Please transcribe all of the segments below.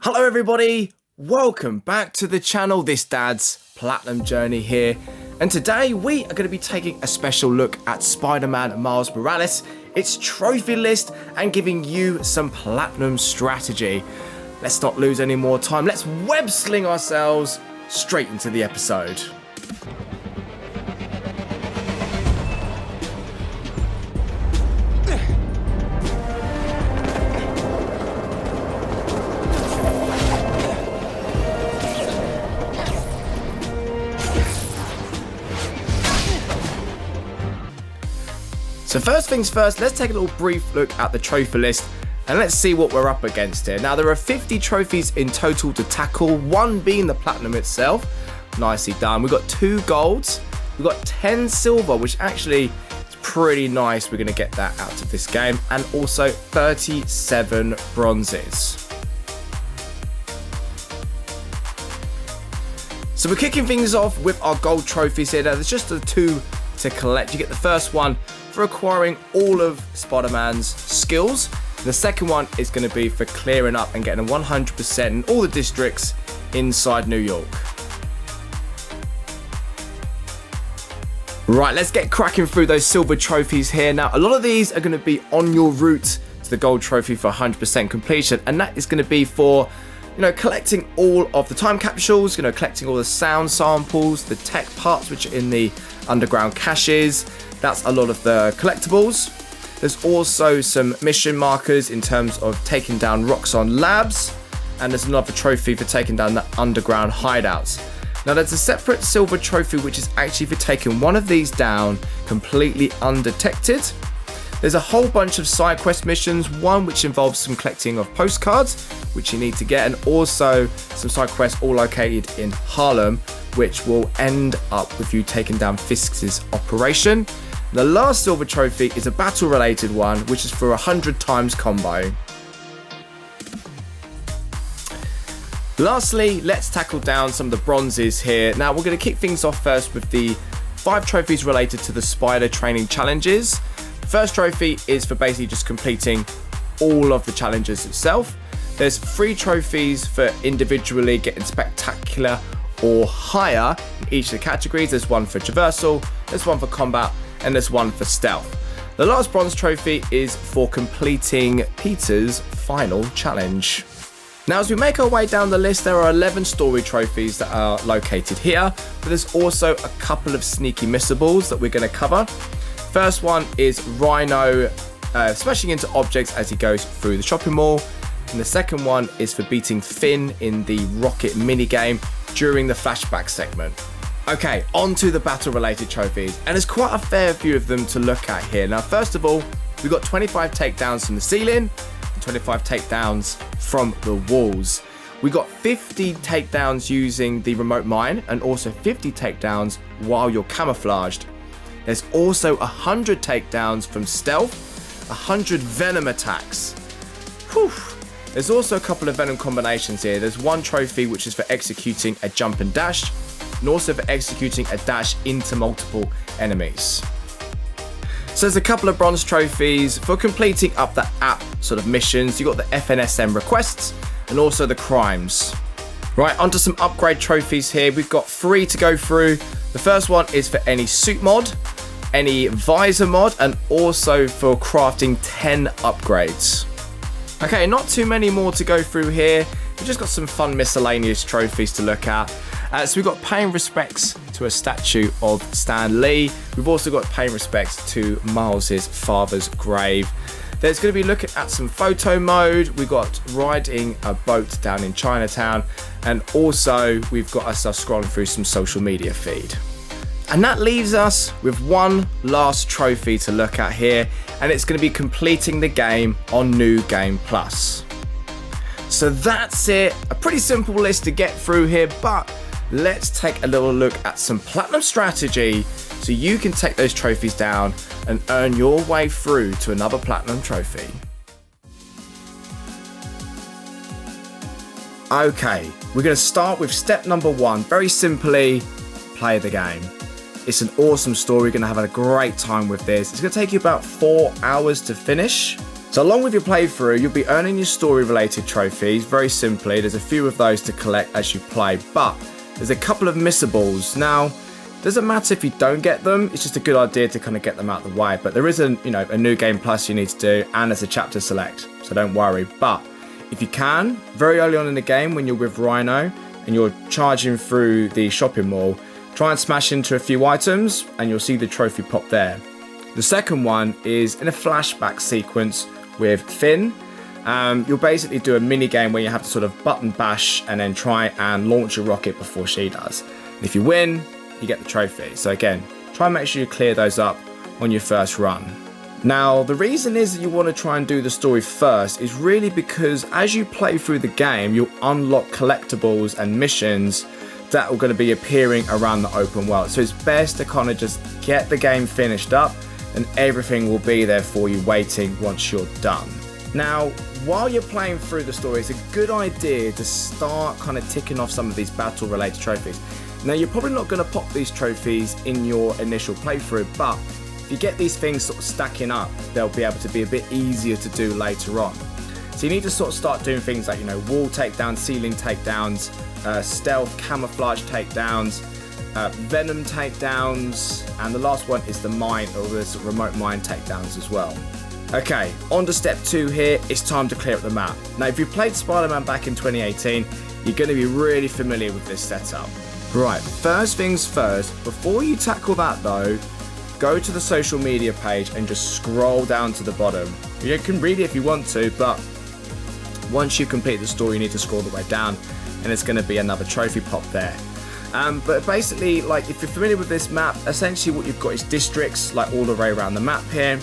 Hello everybody, welcome back to the channel. This Dad's Platinum Journey here, and today we are going to be taking a special look at SpiderMan Miles Morales, its trophy list, and giving you some Platinum strategy. Let's not lose any more time, let's web sling ourselves straight into the episode. So first things first, let's take a little brief look at the trophy list and let's see what we're up against here. Now there are 50 trophies in total to tackle, one being the platinum itself. Nicely done. We've got 2 golds, we've got 10 silver, which actually is pretty nice. We're going to get that out of this game, and also 37 bronzes. So we're kicking things off with our gold trophies here. Now there's just the 2 to collect. You get the first one for acquiring all of Spider-Man's skills. The second one is going to be for clearing up and getting a 100% in all the districts inside New York. Right, let's get cracking through those silver trophies here. Now, a lot of these are going to be on your route to the gold trophy for 100% completion, and that is going to be for, collecting all of the time capsules, collecting all the sound samples, the tech parts which are in the underground caches. That's a lot of the collectibles. There's also some mission markers in terms of taking down Roxxon Labs, and there's another trophy for taking down the underground hideouts. Now there's a separate silver trophy which is actually for taking one of these down completely undetected. There's a whole bunch of side quest missions, one which involves some collecting of postcards which you need to get, and also some side quests all located in Harlem, which will end up with you taking down Fisk's operation. The last silver trophy is a battle related one, which is for 100 times combo. Lastly, let's tackle down some of the bronzes here. Now we're going to kick things off first with the 5 trophies related to the spider training challenges. The first trophy is for basically just completing all of the challenges itself. There's 3 trophies for individually getting spectacular or higher in each of the categories. There's one for traversal, there's one for combat, and there's one for stealth. The last bronze trophy is for completing Peter's final challenge. Now as we make our way down the list, there are 11 story trophies that are located here, but there's also a couple of sneaky missables that we're going to cover. First one is Rhino smashing into objects as he goes through the shopping mall, and the second one is for beating Finn in the rocket minigame during the flashback segment. Okay, on to the battle related trophies, and there's quite a fair few of them to look at here. Now first of all, we've got 25 takedowns from the ceiling and 25 takedowns from the walls. We got 50 takedowns using the remote mine, and also 50 takedowns while you're camouflaged. There's also 100 takedowns from stealth, 100 venom attacks. Whew. There's also a couple of venom combinations here. There's one trophy which is for executing a jump and dash, and also for executing a dash into multiple enemies. So there's a couple of bronze trophies for completing up the app sort of missions. You've got the FNSM requests and also the crimes. Right, onto some upgrade trophies here. We've got 3 to go through. The first one is for any suit mod, any visor mod, and also for crafting 10 upgrades. Okay, not too many more to go through here. We've just got some fun miscellaneous trophies to look at. So we've got paying respects to a statue of Stan Lee. We've also got paying respects to Miles's father's grave. There's going to be looking at some photo mode. We've got riding a boat down in Chinatown, and also we've got ourselves scrolling through some social media feed. And that leaves us with one last trophy to look at here, and it's going to be completing the game on New Game Plus. So that's it. A pretty simple list to get through here, but let's take a little look at some platinum strategy so you can take those trophies down and earn your way through to another platinum trophy. Okay, we're going to start with step number 1. Very simply, play the game. It's an awesome story. You're going to have a great time with this. It's going to take you about 4 hours to finish. So along with your playthrough, you'll be earning your story related trophies. Very simply, there's a few of those to collect as you play, but there's a couple of missables. Now, doesn't matter if you don't get them, it's just a good idea to kind of get them out of the way. But there is a new game plus you need to do, and there's a chapter select, so don't worry. But if you can, very early on in the game when you're with Rhino and you're charging through the shopping mall, try and smash into a few items and you'll see the trophy pop there. The second one is in a flashback sequence with Finn. You'll basically do a mini game where you have to sort of button bash and then try and launch a rocket before she does. And if you win, you get the trophy. So again, try and make sure you clear those up on your first run. Now, the reason is that you want to try and do the story first is really because as you play through the game, you'll unlock collectibles and missions that are going to be appearing around the open world. So it's best to kind of just get the game finished up and everything will be there for you waiting once you're done. Now, while you're playing through the story, it's a good idea to start kind of ticking off some of these battle related trophies. Now, you're probably not going to pop these trophies in your initial playthrough, but if you get these things sort of stacking up, they'll be able to be a bit easier to do later on. So you need to sort of start doing things like, wall takedowns, ceiling takedowns, stealth, camouflage takedowns, venom takedowns, and the last one is the mine or the sort of remote mine takedowns as well. Okay, on to step 2 here, it's time to clear up the map. Now, if you played Spider-Man back in 2018, you're going to be really familiar with this setup. Right, first things first, before you tackle that though, go to the social media page and just scroll down to the bottom. You can read it if you want to, but once you complete the story, you need to scroll the way down and it's going to be another trophy pop there. But basically, like if you're familiar with this map, essentially what you've got is districts like all the way around the map here.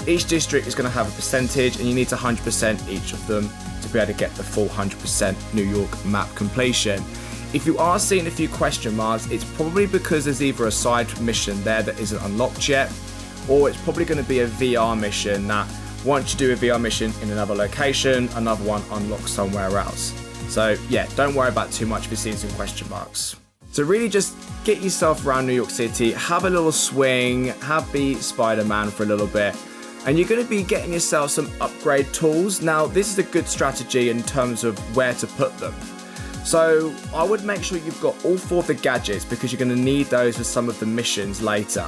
Each district is going to have a percentage and you need to 100% each of them to be able to get the full 100% New York map completion. If you are seeing a few question marks, it's probably because there's either a side mission there that isn't unlocked yet, or it's probably going to be a VR mission that once you do a VR mission in another location, another one unlocks somewhere else. So yeah, don't worry about too much if you're seeing some question marks. So really just get yourself around New York City, have a little swing, be Spider-Man for a little bit, and you're going to be getting yourself some upgrade tools. Now, this is a good strategy in terms of where to put them. So I would make sure you've got all 4 of the gadgets because you're going to need those for some of the missions later.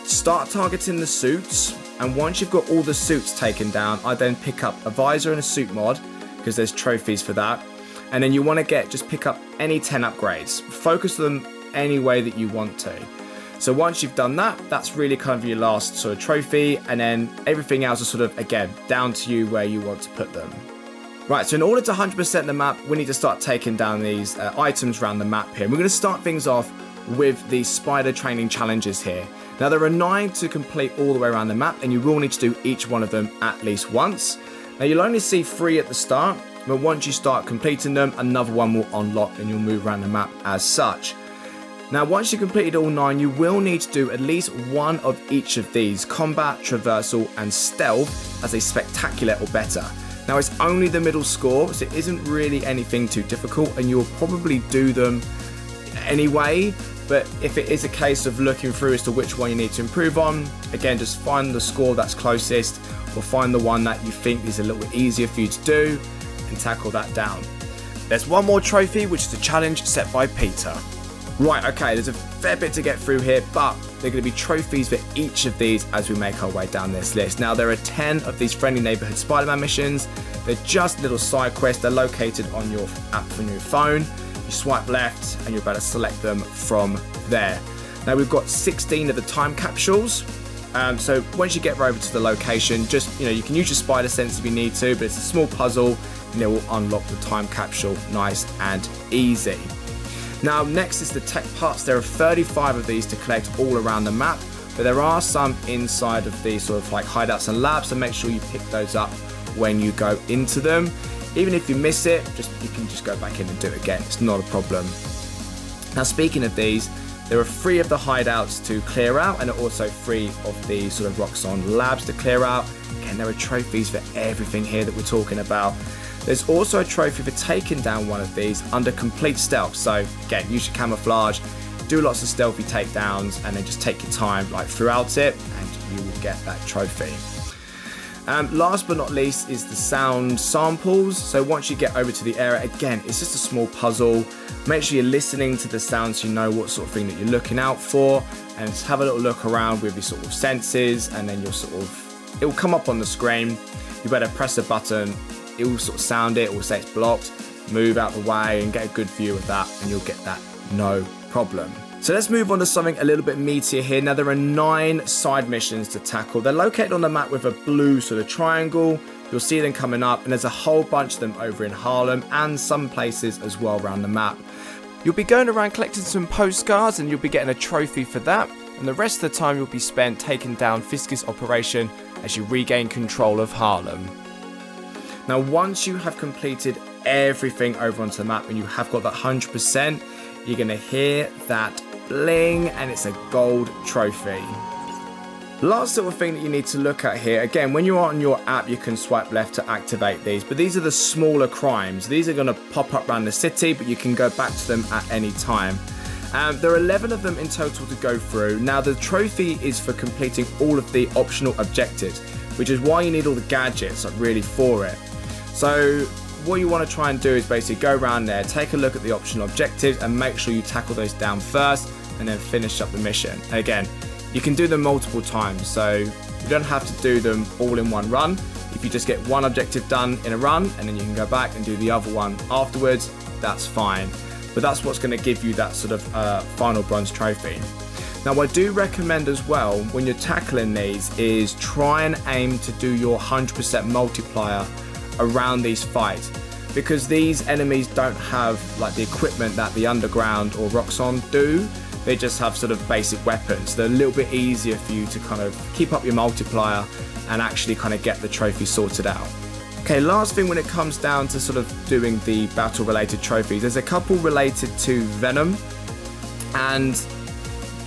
Start targeting the suits, and once you've got all the suits taken down, I then pick up a visor and a suit mod because there's trophies for that. And then you want to just pick up any 10 upgrades. Focus them any way that you want to. So once you've done that, that's really kind of your last sort of trophy, and then everything else is sort of, again, down to you where you want to put them. Right, so in order to 100% the map, we need to start taking down these items around the map here. And we're going to start things off with the spider training challenges here. Now, there are 9 to complete all the way around the map, and you will need to do each one of them at least once. Now, you'll only see 3 at the start, but once you start completing them, another one will unlock and you'll move around the map as such. Now, once you've completed all 9, you will need to do at least one of each of these: combat, traversal, and stealth as a spectacular or better. Now, it's only the middle score, so it isn't really anything too difficult, and you'll probably do them anyway. But if it is a case of looking through as to which one you need to improve on, again, just find the score that's closest, or find the one that you think is a little bit easier for you to do, and tackle that down. There's one more trophy, which is a challenge set by Peter. Right, okay, there's a fair bit to get through here, but there are going to be trophies for each of these as we make our way down this list. Now, there are 10 of these friendly neighborhood Spider-Man missions. They're just little side quests. They're located on your app on your phone. You swipe left and you're about to select them from there. Now, we've got 16 of the time capsules. So once you get over to the location, just, you can use your spider sense if you need to, but it's a small puzzle and it will unlock the time capsule nice and easy. Now, next is the tech parts. There are 35 of these to collect all around the map, but there are some inside of these sort of like hideouts and labs, so make sure you pick those up when you go into them. Even if you miss it, you can just go back in and do it again. It's not a problem. Now, speaking of these, there are 3 of the hideouts to clear out, and also 3 of the sort of Roxxon labs to clear out. Again, there are trophies for everything here that we're talking about. There's also a trophy for taking down one of these under complete stealth. So again, use your camouflage, do lots of stealthy takedowns, and then just take your time throughout it, and you will get that trophy. Last but not least is the sound samples. So once you get over to the area, again, it's just a small puzzle. Make sure you're listening to the sounds so you know what sort of thing that you're looking out for, and just have a little look around with your sort of senses, and then it will come up on the screen. You better press a button, it will sort of sound it will say it's blocked, move out the way and get a good view of that, and you'll get that no problem. So let's move on to something a little bit meatier here. Now there are 9 side missions to tackle. They're located on the map with a blue sort of triangle. You'll see them coming up, and there's a whole bunch of them over in Harlem and some places as well around the map. You'll be going around collecting some postcards, and you'll be getting a trophy for that. And the rest of the time you'll be spent taking down Fisker's operation as you regain control of Harlem. Now once you have completed everything over onto the map and you have got that 100%, you're going to hear that bling, and it's a gold trophy. Last little thing that you need to look at here, again, when you're on your app you can swipe left to activate these, but these are the smaller crimes. These are going to pop up around the city, but you can go back to them at any time. There are 11 of them in total to go through. Now the trophy is for completing all of the optional objectives, which is why you need all the gadgets really for it. So what you want to try and do is basically go around there, take a look at the optional objectives, and make sure you tackle those down first, and then finish up the mission. And again, you can do them multiple times, so you don't have to do them all in one run. If you just get one objective done in a run, and then you can go back and do the other one afterwards, that's fine. But that's what's going to give you that sort of final bronze trophy. Now I do recommend as well, when you're tackling these, is try and aim to do your 100% multiplier around these fights, because these enemies don't have like the equipment that the Underground or Roxxon do. They just have sort of basic weapons. They're a little bit easier for you to kind of keep up your multiplier and actually kind of get the trophy sorted out. Okay, last thing when it comes down to sort of doing the battle related trophies, there's a couple related to Venom, and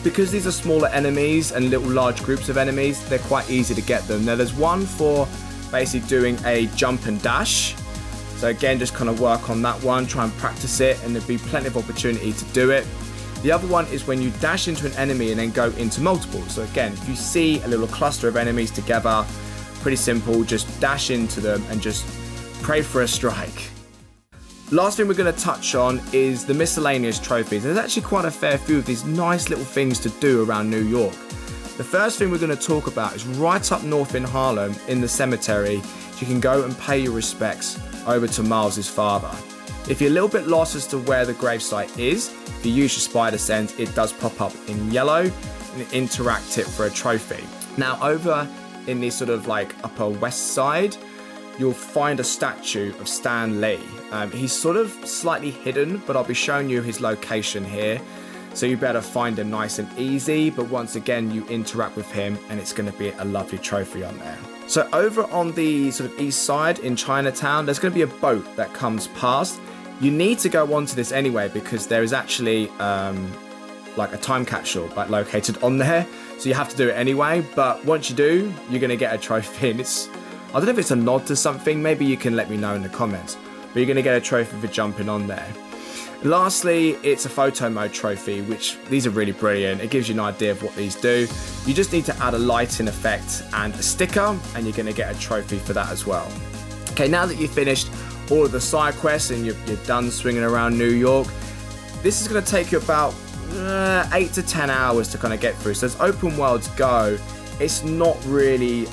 because these are smaller enemies and little large groups of enemies, they're quite easy to get them. Now there's one for basically doing a jump and dash. So again, just kind of work on that one, try and practice it, and there'll be plenty of opportunity to do it. The other one is when you dash into an enemy and then go into multiple. So again, if you see a little cluster of enemies together, pretty simple, just dash into them and just pray for a strike. Last thing we're going to touch on is the miscellaneous trophies. There's actually quite a fair few of these nice little things to do around New York. The first thing we're going to talk about is right up north in Harlem, in the cemetery. You can go and pay your respects over to Miles's father. If you're a little bit lost as to where the gravesite is, if you use your spider sense, it does pop up in yellow, and interact it for a trophy. Now over in the sort of like upper west side, you'll find a statue of Stan Lee. He's sort of slightly hidden, but I'll be showing you his location here. So you better find him nice and easy, but once again, you interact with him and it's going to be a lovely trophy on there. So over on the sort of east side in Chinatown, there's going to be a boat that comes past. You need to go onto this anyway, because there is actually like a time capsule like located on there. So you have to do it anyway, but once you do, you're going to get a trophy. And I don't know if it's a nod to something, maybe you can let me know in the comments, but you're going to get a trophy for jumping on there. Lastly, it's a photo mode trophy, which these are really brilliant. It gives you an idea of what these do. You just need to add a lighting effect and a sticker, and you're going to get a trophy for that as well. Okay, now that you've finished all of the side quests and you're done swinging around New York, this is going to take you about 8 to 10 hours to kind of get through. So as open worlds go, it's not really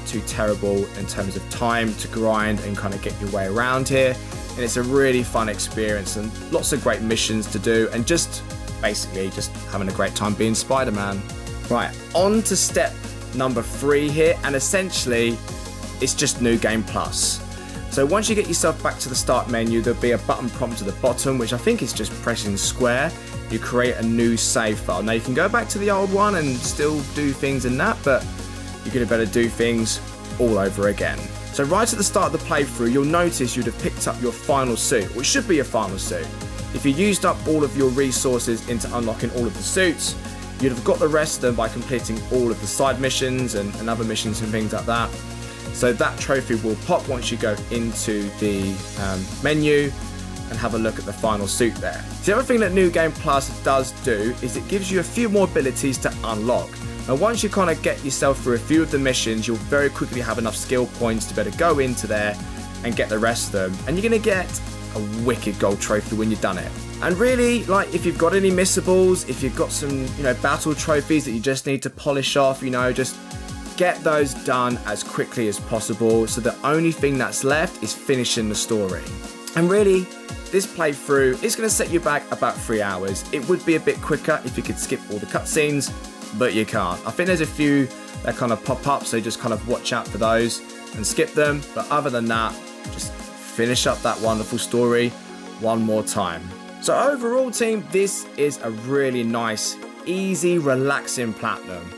too terrible in terms of time to grind and kind of get your way around here. And it's a really fun experience and lots of great missions to do, and just basically just having a great time being Spider-Man. Right, on to step number 3 here, and essentially it's just New Game Plus. So once you get yourself back to the start menu, there'll be a button prompt at the bottom, which I think is just pressing square. You create a new save file. Now you can go back to the old one and still do things in that, but you're going to better do things all over again. So right at the start of the playthrough, you'll notice you'd have picked up your final suit, which should be your final suit. If you used up all of your resources into unlocking all of the suits, you'd have got the rest of them by completing all of the side missions and other missions and things like that. So that trophy will pop once you go into the menu and have a look at the final suit there. The other thing that New Game Plus does do is it gives you a few more abilities to unlock. And once you kind of get yourself through a few of the missions, you'll very quickly have enough skill points to be able to go into there and get the rest of them. And you're going to get a wicked gold trophy when you've done it. And really, like, if you've got any missables, if you've got some, battle trophies that you just need to polish off, just get those done as quickly as possible. So the only thing that's left is finishing the story. And really, this playthrough is going to set you back about 3 hours. It would be a bit quicker if you could skip all the cutscenes, but you can't. I think there's a few that kind of pop up, so just kind of watch out for those and skip them. But other than that, just finish up that wonderful story one more time. So overall, team, this is a really nice, easy, relaxing platinum.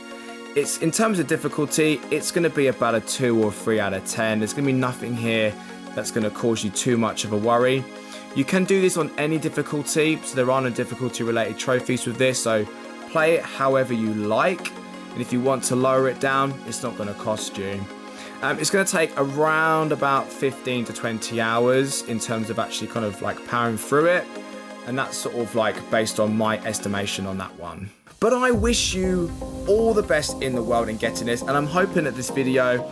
It's, in terms of difficulty, it's going to be about a 2 or 3 out of 10. There's going to be nothing here that's going to cause you too much of a worry. You can do this on any difficulty, so there are no difficulty related trophies with this, so play it however you like. And if you want to lower it down, it's not going to cost you. It's going to take around about 15 to 20 hours in terms of actually kind of like powering through it. And that's sort of like based on my estimation on that one. But I wish you all the best in the world in getting this. And I'm hoping that this video,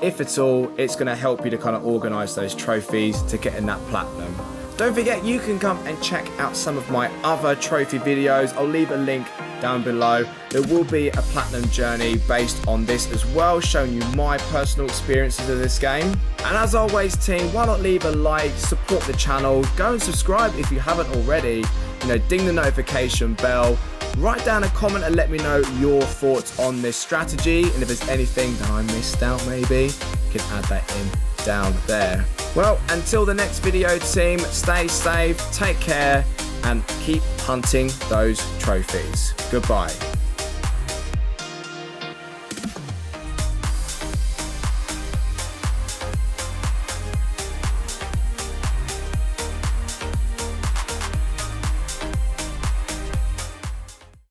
if at all, it's going to help you to kind of organize those trophies to get in that platinum. Don't forget, you can come and check out some of my other trophy videos. I'll leave a link down below. There will be a platinum journey based on this as well, showing you my personal experiences of this game. And as always, team, why not leave a like, support the channel, go and subscribe if you haven't already, ding the notification bell, write down a comment and let me know your thoughts on this strategy, and if there's anything that I missed out, maybe you can add that in down there. Well, until the next video, team, stay safe, take care, and keep hunting those trophies. Goodbye.